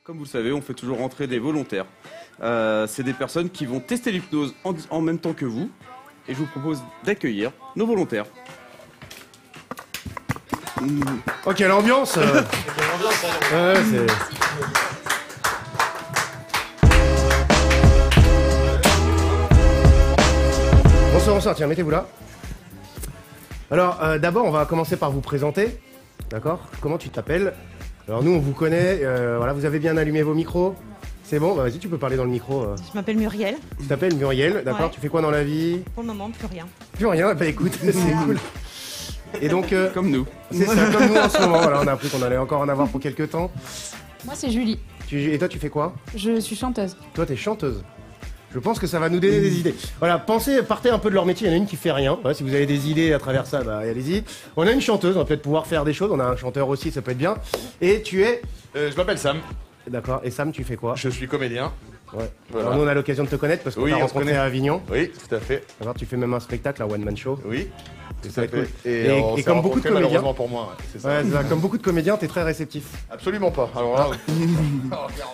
comme vous le savez, on fait toujours rentrer des volontaires. C'est des personnes qui vont tester l'hypnose en même temps que vous. Et je vous propose d'accueillir nos volontaires. Oh, quelle ambiance c'est... Bonsoir, tiens, mettez-vous là. Alors, d'abord, on va commencer par vous présenter. D'accord? Comment tu t'appelles? Alors, nous, on vous connaît. Voilà, vous avez bien allumé vos micros? C'est bon? Bah, vas-y, tu peux parler dans le micro. Je m'appelle Muriel. Tu t'appelles Muriel, d'accord? Ouais. Tu fais quoi dans la vie? Pour le moment, plus rien. Plus rien? Bah, écoute, c'est cool. Et donc, comme nous. C'est ça, comme nous en ce moment. Voilà, on a appris qu'on allait encore en avoir pour quelques temps. Moi, c'est Julie. Et toi, tu fais quoi? Je suis chanteuse. Toi, t'es chanteuse. Je pense que ça va nous donner des idées. Voilà, partez un peu de leur métier. Il y en a une qui fait rien. Voilà, si vous avez des idées à travers ça, bah, allez-y. On a une chanteuse, on va peut-être pouvoir faire des choses. On a un chanteur aussi, ça peut être bien. Et tu es... Je m'appelle Sam. D'accord. Et Sam, tu fais quoi? Je suis comédien. Ouais. Voilà. Alors nous, on a l'occasion de te connaître parce qu'on t'a rencontré à Avignon. Oui, tout à fait. Alors, tu fais même un spectacle, un one-man show. Oui. Ça va être cool. Et comme beaucoup de comédiens, malheureusement pour moi, c'est ça. Ouais, c'est ça. Comme beaucoup de comédiens, t'es très réceptif. Absolument pas. Alors là,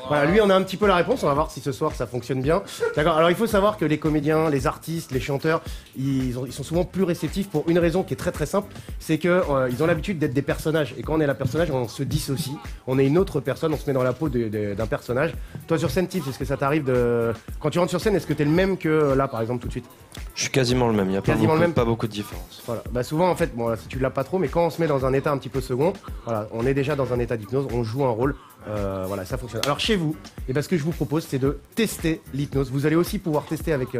voilà, lui, on a un petit peu la réponse. On va voir si ce soir ça fonctionne bien. D'accord. Alors, il faut savoir que les comédiens, les artistes, les chanteurs, ils sont souvent plus réceptifs pour une raison qui est très très simple. C'est que ils ont l'habitude d'être des personnages. Et quand on est la personnage, on se dissocie. On est une autre personne. On se met dans la peau d'un personnage. Toi, sur scène, Tips, est-ce que ça t'arrive de quand tu rentres sur scène, est-ce que t'es le même que là, par exemple, tout de suite? Je suis quasiment le même. Il n'y a pas beaucoup de différence. Voilà. Bah souvent en fait, bon là, si tu l'as pas trop, mais quand on se met dans un état un petit peu second, voilà, on est déjà dans un état d'hypnose, on joue un rôle, voilà, ça fonctionne. Alors chez vous, et ben, ce que je vous propose, c'est de tester l'hypnose. Vous allez aussi pouvoir tester avec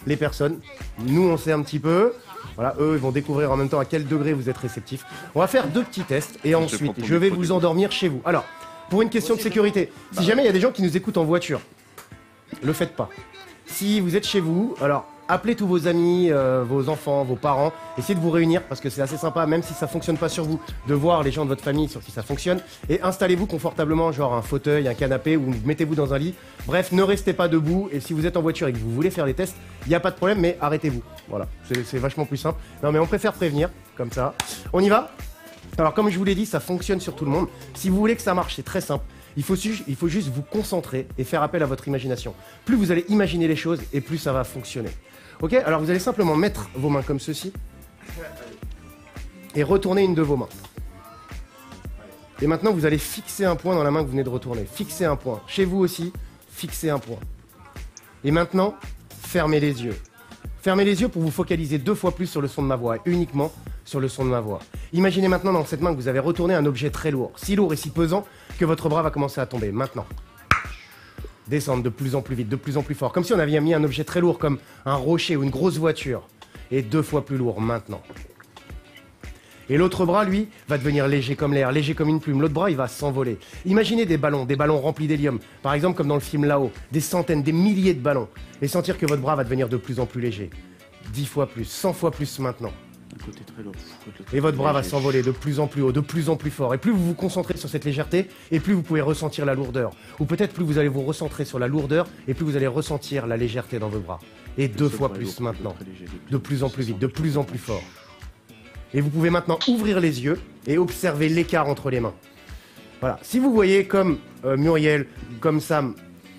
les personnes. Nous, on sait un petit peu. Voilà, eux, ils vont découvrir en même temps à quel degré vous êtes réceptif. On va faire 2 petits tests et ensuite, je vais vous endormir chez vous. Alors, pour une question de sécurité, si jamais il y a des gens qui nous écoutent en voiture, le faites pas. Si vous êtes chez vous, alors appelez tous vos amis, vos enfants, vos parents, essayez de vous réunir parce que c'est assez sympa, même si ça fonctionne pas sur vous, de voir les gens de votre famille sur qui ça fonctionne. Et installez-vous confortablement, genre un fauteuil, un canapé, ou mettez-vous dans un lit. Bref, ne restez pas debout. Et si vous êtes en voiture et que vous voulez faire les tests, il n'y a pas de problème, mais arrêtez-vous. Voilà, c'est vachement plus simple. Non mais on préfère prévenir, comme ça. On y va? Alors comme je vous l'ai dit, ça fonctionne sur tout le monde. Si vous voulez que ça marche, c'est très simple. Il faut juste vous concentrer et faire appel à votre imagination. Plus vous allez imaginer les choses et plus ça va fonctionner. Ok? Alors vous allez simplement mettre vos mains comme ceci et retourner une de vos mains. Et maintenant vous allez fixer un point dans la main que vous venez de retourner. Fixez un point. Chez vous aussi, fixez un point. Et maintenant, fermez les yeux. Fermez les yeux pour vous focaliser 2 fois plus sur le son de ma voix et uniquement sur le son de ma voix. Imaginez maintenant dans cette main que vous avez retourné un objet très lourd, si lourd et si pesant que votre bras va commencer à tomber. Maintenant, descendre de plus en plus vite, de plus en plus fort, comme si on avait mis un objet très lourd comme un rocher ou une grosse voiture, et 2 fois plus lourd maintenant. Et l'autre bras, lui, va devenir léger comme l'air, léger comme une plume. L'autre bras, il va s'envoler. Imaginez des ballons remplis d'hélium, par exemple comme dans le film Là-haut, des centaines, des milliers de ballons, et sentir que votre bras va devenir de plus en plus léger. 10 fois plus, 100 fois plus maintenant. Côté très lourd. Et votre bras va s'envoler de plus en plus haut, de plus en plus fort. Et plus vous vous concentrez sur cette légèreté, et plus vous pouvez ressentir la lourdeur. Ou peut-être plus vous allez vous recentrer sur la lourdeur, et plus vous allez ressentir la légèreté dans vos bras. Et 2 fois plus maintenant. De plus en plus vite, de plus en plus fort. Et vous pouvez maintenant ouvrir les yeux et observer l'écart entre les mains. Voilà. Si vous voyez comme Muriel, comme Sam,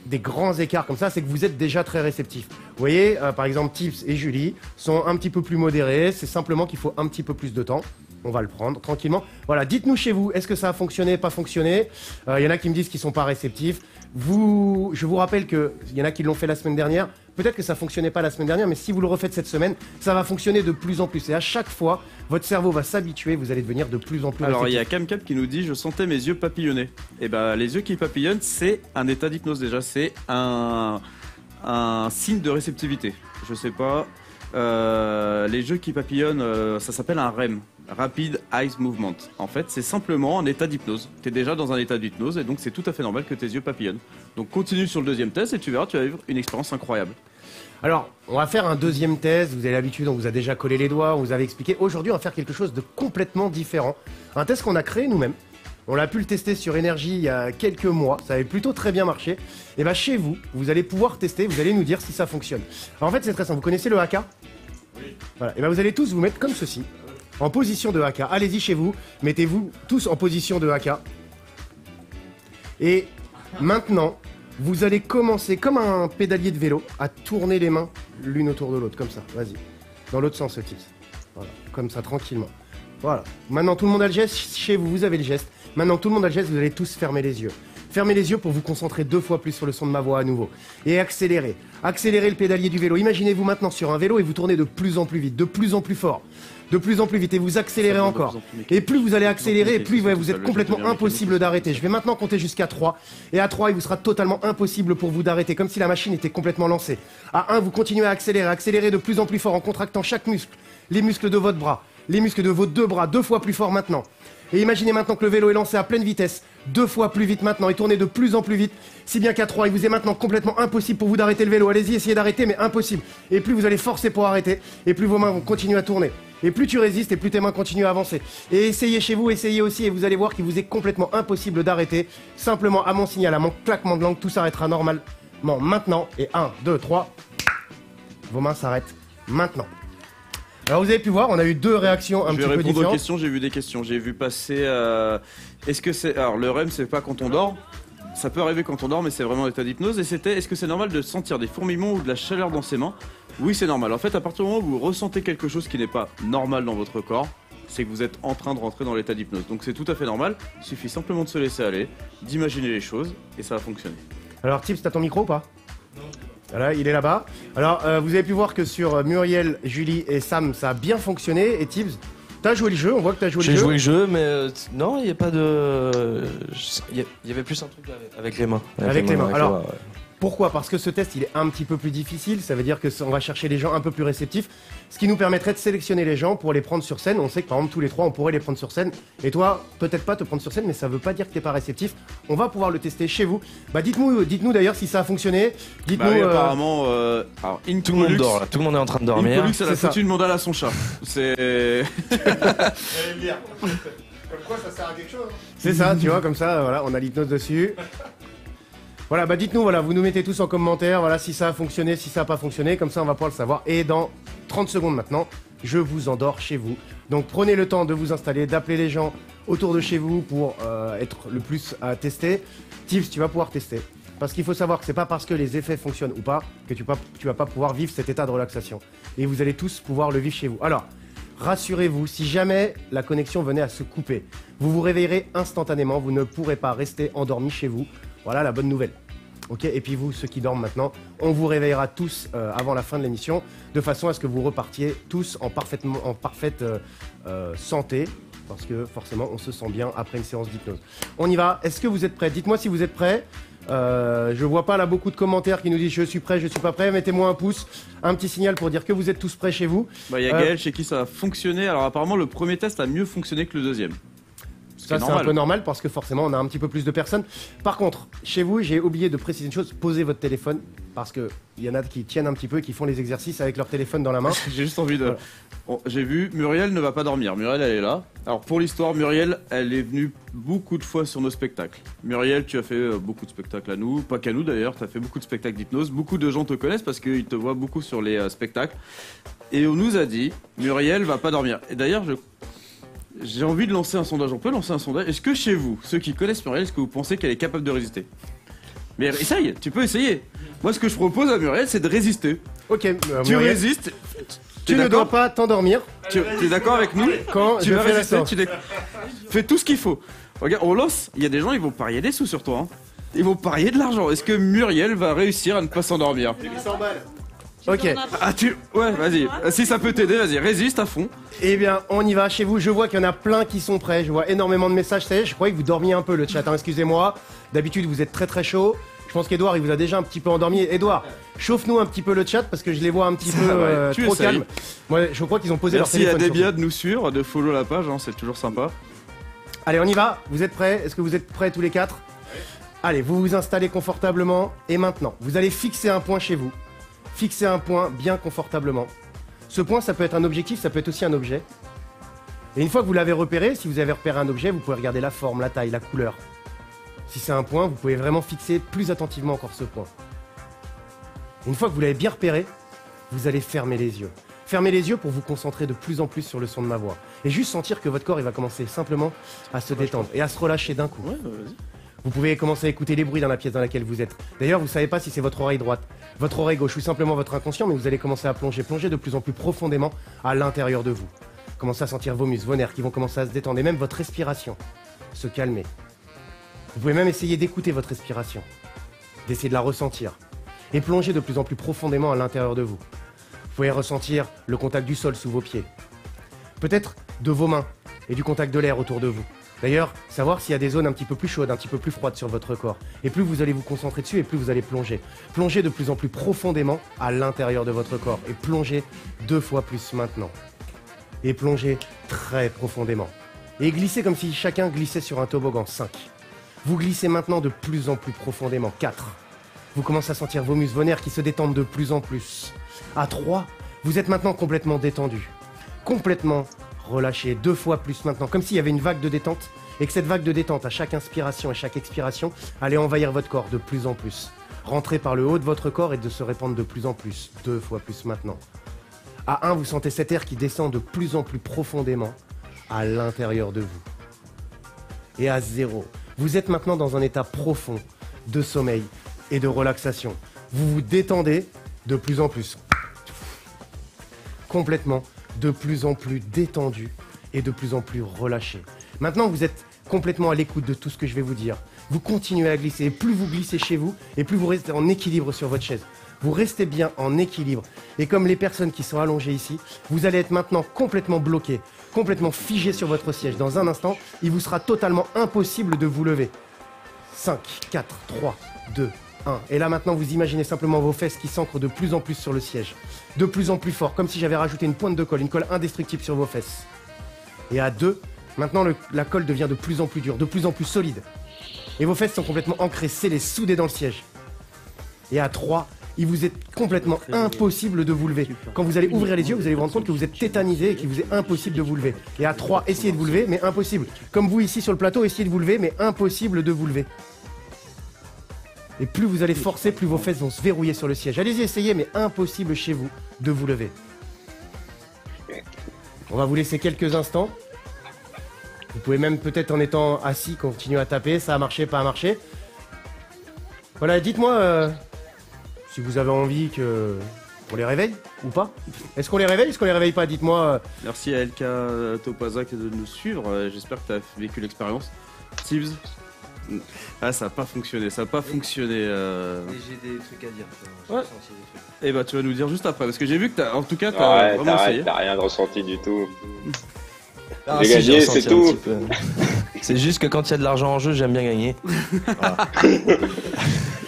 des grands écarts comme ça, c'est que vous êtes déjà très réceptif. Vous voyez, par exemple, Tips et Julie sont un petit peu plus modérés. C'est simplement qu'il faut un petit peu plus de temps. On va le prendre tranquillement. Voilà, dites-nous chez vous, est-ce que ça a fonctionné, pas fonctionné? Il y en a qui me disent qu'ils sont pas réceptifs. Je vous rappelle qu'il y en a qui l'ont fait la semaine dernière. Peut-être que ça fonctionnait pas la semaine dernière, mais si vous le refaites cette semaine, ça va fonctionner de plus en plus. Et à chaque fois, votre cerveau va s'habituer, vous allez devenir de plus en plus réceptif. Alors il y a Cam qui nous dit: je sentais mes yeux papillonner. Et ben les yeux qui papillonnent, c'est un état d'hypnose déjà, c'est un signe de réceptivité. Je sais pas, les yeux qui papillonnent, ça s'appelle un REM, Rapid Eye Movement. En fait, c'est simplement un état d'hypnose. Tu es déjà dans un état d'hypnose et donc c'est tout à fait normal que tes yeux papillonnent. Donc continue sur le 2e test et tu verras, tu vas vivre une expérience incroyable. Alors, on va faire un 2e test. Vous avez l'habitude, on vous a déjà collé les doigts, on vous avait expliqué. Aujourd'hui, on va faire quelque chose de complètement différent. Un test qu'on a créé nous-mêmes. On l'a pu le tester sur Énergie il y a quelques mois. Ça avait plutôt très bien marché. Et bien, chez vous, vous allez pouvoir tester. Vous allez nous dire si ça fonctionne. Alors, en fait, c'est très simple. Vous connaissez le haka? Oui. Voilà. Et bien, vous allez tous vous mettre comme ceci, en position de haka. Allez-y chez vous. Mettez-vous tous en position de haka. Et Maintenant, vous allez commencer comme un pédalier de vélo à tourner les mains l'une autour de l'autre, comme ça. Vas-y. Dans l'autre sens, ce tips. Voilà, comme ça, tranquillement. Voilà. Maintenant, tout le monde a le geste. Chez vous, vous avez le geste. Maintenant, tout le monde a le geste. Vous allez tous fermer les yeux. Fermez les yeux pour vous concentrer 2 fois plus sur le son de ma voix à nouveau. Et accélérez. Accélérez le pédalier du vélo. Imaginez-vous maintenant sur un vélo et vous tournez de plus en plus vite, de plus en plus fort, de plus en plus vite. Et vous accélérez encore. Et plus vous allez accélérer, plus vous êtes complètement impossible d'arrêter. Je vais maintenant compter jusqu'à 3. Et à 3, il vous sera totalement impossible pour vous d'arrêter, comme si la machine était complètement lancée. À 1, vous continuez à accélérer. Accélérez de plus en plus fort en contractant chaque muscle. Les muscles de votre bras, les muscles de vos 2 bras, 2 fois plus fort maintenant. Et imaginez maintenant que le vélo est lancé à pleine vitesse, 2 fois plus vite maintenant, et tournez de plus en plus vite, si bien qu'à 3, il vous est maintenant complètement impossible pour vous d'arrêter le vélo. Allez-y, essayez d'arrêter, mais impossible. Et plus vous allez forcer pour arrêter, et plus vos mains vont continuer à tourner. Et plus tu résistes, et plus tes mains continuent à avancer. Et essayez chez vous, essayez aussi, et vous allez voir qu'il vous est complètement impossible d'arrêter. Simplement, à mon signal, à mon claquement de langue, tout s'arrêtera normalement maintenant. Et 1, 2, 3, vos mains s'arrêtent maintenant. Alors vous avez pu voir, on a eu 2 réactions un petit peu différentes. Je vais répondre aux questions, j'ai vu des questions. J'ai vu passer... Est-ce que c'est... Alors le REM, c'est pas quand on dort. Ça peut arriver quand on dort, mais c'est vraiment l'état d'hypnose. Et c'était, est-ce que c'est normal de sentir des fourmillements ou de la chaleur dans ses mains? Oui, c'est normal. En fait, à partir du moment où vous ressentez quelque chose qui n'est pas normal dans votre corps, c'est que vous êtes en train de rentrer dans l'état d'hypnose. Donc c'est tout à fait normal. Il suffit simplement de se laisser aller, d'imaginer les choses, et ça va fonctionner. Alors Tips, t'as ton micro ou pas? Voilà, il est là-bas. Alors, vous avez pu voir que sur Muriel, Julie et Sam, ça a bien fonctionné. Et Tibbs, t'as joué le jeu, on voit que t'as joué le jeu. J'ai joué le jeu, mais non, il n'y a pas de... Il y avait plus un truc avec les mains. Avec les mains. Alors, pourquoi? Parce que ce test, il est un petit peu plus difficile. Ça veut dire qu'on va chercher les gens un peu plus réceptifs. Ce qui nous permettrait de sélectionner les gens pour les prendre sur scène. On sait que par exemple, tous les 3, on pourrait les prendre sur scène. Et toi, peut-être pas te prendre sur scène, mais ça veut pas dire que t'es pas réceptif. On va pouvoir le tester chez vous. Bah, dites-nous d'ailleurs si ça a fonctionné. Dites-nous. Bah oui, apparemment, alors, tout le monde dort là. Tout le monde est en train de dormir. Incolux, elle a foutu une mandale à son chat. C'est... Comme quoi, ça sert à quelque chose. C'est ça, tu vois, comme ça, voilà, on a l'hypnose dessus. Voilà, bah dites-nous, voilà, vous nous mettez tous en commentaire, voilà, si ça a fonctionné, si ça n'a pas fonctionné, comme ça on va pouvoir le savoir. Et dans 30 secondes maintenant, je vous endors chez vous. Donc prenez le temps de vous installer, d'appeler les gens autour de chez vous pour être le plus à tester. Tips, tu vas pouvoir tester. Parce qu'il faut savoir que c'est pas parce que les effets fonctionnent ou pas que tu vas pas pouvoir vivre cet état de relaxation. Et vous allez tous pouvoir le vivre chez vous. Alors, rassurez-vous, si jamais la connexion venait à se couper, vous vous réveillerez instantanément, vous ne pourrez pas rester endormi chez vous. Voilà la bonne nouvelle. Ok, et puis vous, ceux qui dorment maintenant, on vous réveillera tous avant la fin de l'émission, de façon à ce que vous repartiez tous en parfaite santé, parce que forcément on se sent bien après une séance d'hypnose. On y va, est-ce que vous êtes prêts? Dites-moi si vous êtes prêts. Je vois pas là beaucoup de commentaires qui nous disent je suis prêt, je suis pas prêt. Mettez-moi un pouce, un petit signal pour dire que vous êtes tous prêts chez vous. Bah, y a Gaël chez qui ça a fonctionné. Alors apparemment le premier test a mieux fonctionné que le deuxième. Ça c'est un peu normal parce que forcément on a un petit peu plus de personnes. Par contre, chez vous, j'ai oublié de préciser une chose, posez votre téléphone parce que il y en a qui tiennent un petit peu et qui font les exercices avec leur téléphone dans la main. J'ai juste envie de... Voilà. Bon, j'ai vu, Muriel ne va pas dormir. Muriel, elle est là. Alors pour l'histoire, Muriel, elle est venue beaucoup de fois sur nos spectacles. Muriel, tu as fait beaucoup de spectacles à nous, pas qu'à nous d'ailleurs, tu as fait beaucoup de spectacles d'hypnose. Beaucoup de gens te connaissent parce qu'ils te voient beaucoup sur les spectacles. Et on nous a dit, Muriel va pas dormir. Et d'ailleurs, j'ai envie de lancer un sondage. On peut lancer un sondage. Est-ce que chez vous, ceux qui connaissent Muriel, est-ce que vous pensez qu'elle est capable de résister? Mais essaye, tu peux essayer. Moi, ce que je propose à Muriel, c'est de résister. Ok, tu résistes. Tu ne dois pas t'endormir. Tu es d'accord avec nous? Quand tu je vas fais résister, la fais tout ce qu'il faut. Regarde, on lance. Il y a des gens, ils vont parier des sous sur toi. Hein. Ils vont parier de l'argent. Est-ce que Muriel va réussir à ne pas s'endormir? 800 balles. Ok. Ouais, vas-y. Si ça peut t'aider, vas-y, résiste à fond. Eh bien, on y va chez vous. Je vois qu'il y en a plein qui sont prêts. Je vois énormément de messages. Ça y est, je croyais que vous dormiez un peu le chat. Hein, excusez-moi. D'habitude, vous êtes très très chaud. Je pense qu'Edouard, il vous a déjà un petit peu endormi. Edouard, chauffe-nous un petit peu le chat parce que je les vois un petit peu trop calmes. Moi, je crois qu'ils ont posé leur téléphone. Merci à Debia de nous suivre, de follow la page. Hein, c'est toujours sympa. Allez, on y va. Vous êtes prêts? Est-ce que vous êtes prêts tous les 4? Allez, vous vous installez confortablement. Et maintenant, vous allez fixer un point chez vous. Fixez un point bien confortablement. Ce point, ça peut être un objectif, ça peut être aussi un objet. Et une fois que vous l'avez repéré, si vous avez repéré un objet, vous pouvez regarder la forme, la taille, la couleur. Si c'est un point, vous pouvez vraiment fixer plus attentivement encore ce point. Et une fois que vous l'avez bien repéré, vous allez fermer les yeux. Fermez les yeux pour vous concentrer de plus en plus sur le son de ma voix. Et juste sentir que votre corps, il va commencer simplement à se détendre et à se relâcher d'un coup. Ouais, vas-y. Vous pouvez commencer à écouter les bruits dans la pièce dans laquelle vous êtes. D'ailleurs, vous savez pas si c'est votre oreille droite, votre oreille gauche ou simplement votre inconscient, mais vous allez commencer à plonger de plus en plus profondément à l'intérieur de vous. Commencez à sentir vos muscles, vos nerfs qui vont commencer à se détendre et même votre respiration se calmer. Vous pouvez même essayer d'écouter votre respiration, d'essayer de la ressentir et plonger de plus en plus profondément à l'intérieur de vous. Vous pouvez ressentir le contact du sol sous vos pieds, peut-être de vos mains et du contact de l'air autour de vous. D'ailleurs, savoir s'il y a des zones un petit peu plus chaudes, un petit peu plus froides sur votre corps. Et plus vous allez vous concentrer dessus, et plus vous allez plonger. Plonger de plus en plus profondément à l'intérieur de votre corps. Et plonger 2 fois plus maintenant. Et plonger très profondément. Et glissez comme si chacun glissait sur un toboggan. 5. Vous glissez maintenant de plus en plus profondément. 4. Vous commencez à sentir vos muscles, vos nerfs qui se détendent de plus en plus. À 3, vous êtes maintenant complètement détendu. Complètement relâché 2 fois plus maintenant, comme s'il y avait une vague de détente et que cette vague de détente à chaque inspiration et chaque expiration allait envahir votre corps de plus en plus, rentrer par le haut de votre corps et de se répandre de plus en plus, 2 fois plus maintenant. À 1, vous sentez cet air qui descend de plus en plus profondément à l'intérieur de vous. Et à 0, vous êtes maintenant dans un état profond de sommeil et de relaxation. Vous vous détendez de plus en plus, complètement, de plus en plus détendu et de plus en plus relâché. Maintenant, vous êtes complètement à l'écoute de tout ce que je vais vous dire. Vous continuez à glisser, et plus vous glissez chez vous, et plus vous restez en équilibre sur votre chaise. Vous restez bien en équilibre. Et comme les personnes qui sont allongées ici, vous allez être maintenant complètement bloqué, complètement figé sur votre siège. Dans un instant, il vous sera totalement impossible de vous lever. 5, 4, 3, 2, 1. Et là maintenant, vous imaginez simplement vos fesses qui s'ancrent de plus en plus sur le siège. De plus en plus fort, comme si j'avais rajouté une pointe de colle, une colle indestructible sur vos fesses. Et à 2, maintenant la colle devient de plus en plus dure, de plus en plus solide. Et vos fesses sont complètement ancrées, scellées, soudées dans le siège. Et à 3, il vous est complètement impossible de vous lever. Quand vous allez ouvrir les yeux, vous allez vous rendre compte que vous êtes tétanisé et qu'il vous est impossible de vous lever. Et à 3, essayez de vous lever, mais impossible. Comme vous ici sur le plateau, essayez de vous lever, mais impossible de vous lever. Et plus vous allez forcer, plus vos fesses vont se verrouiller sur le siège. Allez-y, essayez, mais impossible chez vous de vous lever. On va vous laisser quelques instants. Vous pouvez même peut-être en étant assis continuer à taper. Ça a marché, pas marché. Voilà, dites-moi si vous avez envie qu'on les réveille ou pas. Est-ce qu'on les réveille, est-ce qu'on les réveille pas? Dites-moi. Merci à LK Topazak de nous suivre. J'espère que tu as vécu l'expérience. Tibbs. Ah, ça n'a pas fonctionné, ça n'a pas fonctionné. J'ai des trucs à dire. Ouais. Et bah, tu vas nous dire juste après, parce que j'ai vu que en tout cas, Ouais, vraiment essayé. t'as rien de ressenti du tout. Ah, J'ai gagné, ressenti c'est un tout. petit peu. C'est juste que quand il y a de l'argent en jeu, j'aime bien gagner. Voilà.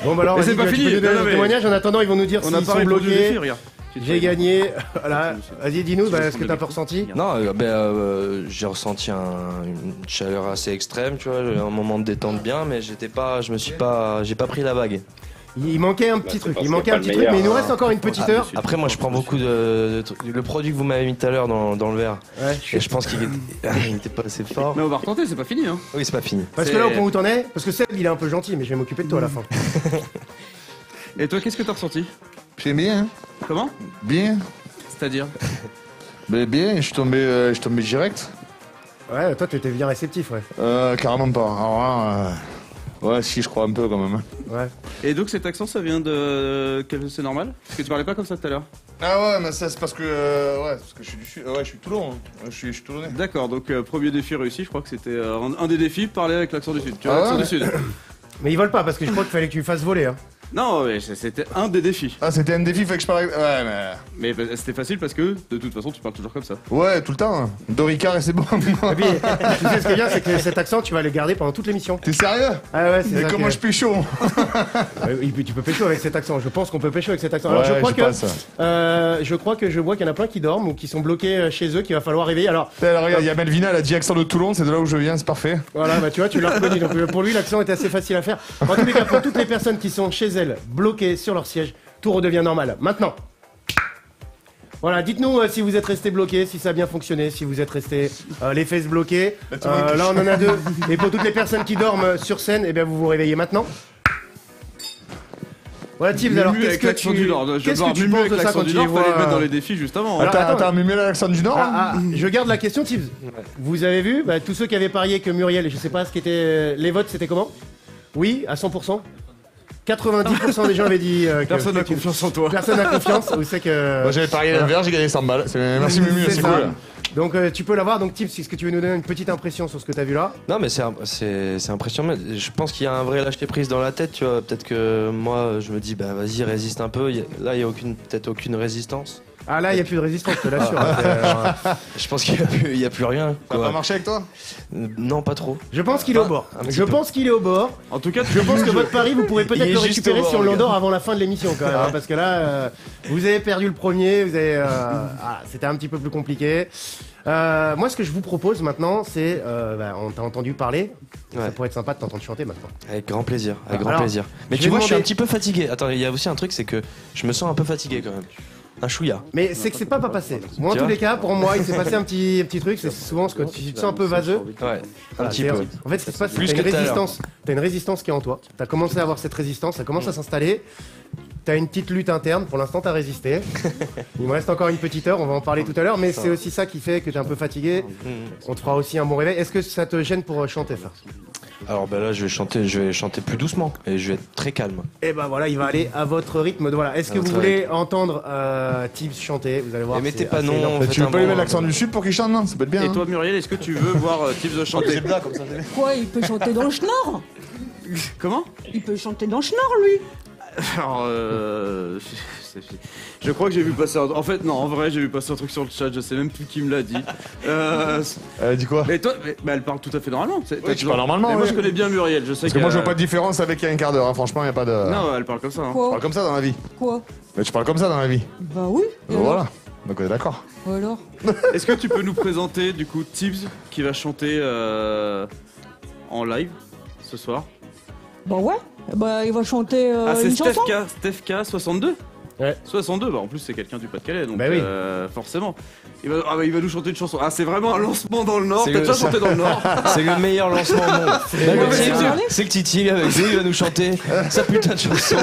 Bon, bah alors, Mais c'est vas-y, pas tu fini. peux nous donner Non, le mais- témoignage. En attendant, ils vont nous dire On a s'ils sont parlé du défi, bloqués. regarde. J'ai gagné. Voilà. Vas-y, dis-nous, bah, est-ce que t'as un peu ressenti? Non, j'ai ressenti une chaleur assez extrême, tu vois, un moment de détente bien, mais j'ai pas pris la vague. Il manquait un Bah, petit c'est truc, parce il qu'il manquait y a un pas petit le truc, mais il nous meilleur, reste encore une petite heure. Après, moi, je prends beaucoup de trucs. Le produit que vous m'avez mis tout à l'heure dans le verre, Ouais. et je pense qu'il était pas assez fort. Mais on va retenter, c'est pas fini, hein. Oui, c'est pas fini. Parce que là, au point où t'en es, parce que Seb, il est un peu gentil, mais je vais m'occuper de toi à la fin. Et toi, qu'est-ce que t'as ressenti? C'est bien, Comment? bien. C'est-à-dire? Mais bien, je suis tombé direct. Ouais, toi, t'étais bien réceptif, ouais. Carrément pas. Alors là, ouais, si, je crois un peu quand même. Ouais. Et donc cet accent, ça vient de... C'est normal? Parce que tu parlais pas comme ça tout à l'heure. Ah ouais, mais ça c'est parce que je suis du sud. Ouais, je suis Toulon. Hein. Je suis toulonnais. D'accord, donc premier défi réussi, je crois que c'était un des défis, parler avec l'accent du Sud. Tu Ah vois, l'accent ouais du Sud. Mais ils volent pas, parce que je crois qu'il fallait que tu fasses voler, hein. Non, mais c'était un des défis. Ah, c'était un défi, fait que je parlais. Ouais, mais. Mais c'était facile parce que, de toute façon, tu parles toujours comme ça. Ouais, tout le temps. Hein. Doricard et c'est bon. Et puis, tu sais ce qui est bien, c'est que cet accent, tu vas le garder pendant toute l'émission. T'es sérieux? Ah ouais, c'est Et ça. comment je pécho? Tu peux pécho avec cet accent. Je pense qu'on peut pécho avec cet accent. Alors, Ouais, je crois pense. que je vois qu'il y en a plein qui dorment ou qui sont bloqués chez eux, qu'il va falloir réveiller. Alors, Regarde, il y a Melvina, elle a dit accent de Toulon, c'est de là où je viens, c'est parfait. voilà, bah tu vois, tu l'as reconnu. Donc pour lui, l'accent est assez facile à faire. En tous les cas, pour toutes les personnes qui sont chez elles, bloquées sur leur siège, tout redevient normal. Maintenant. Voilà, dites-nous si vous êtes resté bloqué, si ça a bien fonctionné, si vous êtes resté les fesses bloquées. Là, on en a 2. Et pour toutes les personnes qui dorment sur scène, eh bien, vous vous réveillez maintenant. Voilà, Tibbs, alors qu'est-ce avec que l'accent du Nord. Je qu'est-ce que tu Mumu penses avec de ça l'accent quand du tu les Nord, fallait le mettre vois dans les défis juste avant. Alors, attends. Attends, Mumé l'accent du Nord? Ah, je garde la question, Tibbs. Vous avez vu, tous ceux qui avaient parié que Muriel, je sais pas ce qui était. Les votes, c'était comment? Oui, à 100%. 90% des gens avaient dit que Personne n'a que tu- confiance en toi. Personne n'a confiance. Vous savez que. Moi j'avais parié l'inverse, j'ai gagné 100 balles. Merci Mumu, c'est ça. cool. Donc tu peux l'avoir. Donc Tips, est-ce que tu veux nous donner une petite impression sur ce que tu as vu là? Non, mais c'est impressionnant. Je pense qu'il y a un vrai lâcher prise dans la tête, tu vois. Peut-être que moi, je me dis, bah vas-y, résiste un peu. Là, il y a peut-être aucune résistance. Ah là, il n'y a plus de résistance, je te l'assure. Je pense qu'il y a plus rien. Ça a quoi. pas marché avec toi? Non, pas trop. Je pense qu'il est au bord. un petit Je peu. pense qu'il est au bord. En tout cas, Je pense que votre pari, vous pourrez Il peut-être est le juste récupérer au bord, si on le l'endort avant la fin de l'émission quand même. Hein, parce que là, vous avez perdu le premier, vous avez, c'était un petit peu plus compliqué. Moi, ce que je vous propose maintenant, c'est, on t'a entendu parler. Ça Ouais. pourrait être sympa de t'entendre chanter maintenant. Avec grand plaisir, avec grand Alors, plaisir. Mais je tu vais vois, je suis un demander- petit peu fatigué. Attends, il y a aussi un truc, c'est que je me sens un peu fatigué quand même. Un chouïa. Mais c'est que c'est pas passé. Moi, en Tu tous vois les cas, pour moi, il s'est passé un petit truc. C'est souvent ce que tu te sens un peu vaseux. Ouais, un Voilà, petit c'est- peu. En fait, ce qui se passe, c'est Plus que que tout à l'heure. t'as une résistance qui est en toi. T'as commencé à avoir cette résistance, ça commence à s'installer. T'as une petite lutte interne. Pour l'instant, t'as résisté. Il me reste encore une petite heure. On va en parler tout à l'heure. Mais c'est aussi ça qui fait que t'es un peu fatigué. On te fera aussi un bon réveil. Est-ce que ça te gêne pour chanter ça? Alors ben là, je vais chanter plus doucement et je vais être très calme. Et ben voilà, il va aller à votre rythme. Voilà. Est-ce que À vous votre voulez entendre Tibbs chanter? Vous allez voir. Et mettez c'est pas assez non. énorme. Faites Tu veux un pas lui bon- mettre l'accent du sud pour qu'il chante, non? Ça peut être bien. Et hein. toi, Muriel, est-ce que tu veux voir Tibbs chanter? Là, comme ça, Quoi, il peut chanter dans le schnorr? Comment? Il peut chanter dans le schnorr, lui. Alors, je crois que j'ai vu passer en fait, non, en vrai, j'ai vu passer un truc sur le chat, je sais même plus qui me l'a dit. Dis quoi? Mais toi, elle parle tout à fait normalement. tu parles normalement, Mais moi, oui. je connais bien Muriel, je sais Parce que moi je vois pas de différence avec il y a un quart d'heure, hein. Franchement, y a pas de. Non, elle parle comme ça. Hein. Tu Quoi? parles comme ça dans la vie. Quoi? Mais tu parles comme ça dans la vie. Bah oui. Et alors? Voilà. Donc on est d'accord. Alors? Est-ce que tu peux nous présenter, du coup, Tibbs qui va chanter en live ce soir? Bah ouais. Bah il va chanter Ah, c'est une chanson. Steph K 62? Ouais. 62, bah en plus c'est quelqu'un du Pas-de-Calais, donc Bah oui. forcément. Il va nous chanter une chanson. Ah, c'est vraiment un lancement dans le Nord. C'est T'as le- déjà chanté dans le Nord? C'est le meilleur lancement au monde. C'est que Titi avec lui, il va nous chanter sa putain de chanson.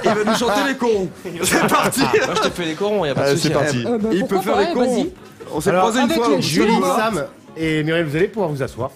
Il va nous chanter les corons. C'est parti. Moi je te fais les corons, y a pas de Allez, souci. c'est parti. Bah, Il peut pourquoi faire pas, les corons. vas-y. On s'est Alors, croisés une avec fois. les au jeux, Julie, Julie, voilà. Sam et Muriel, vous allez pouvoir vous asseoir.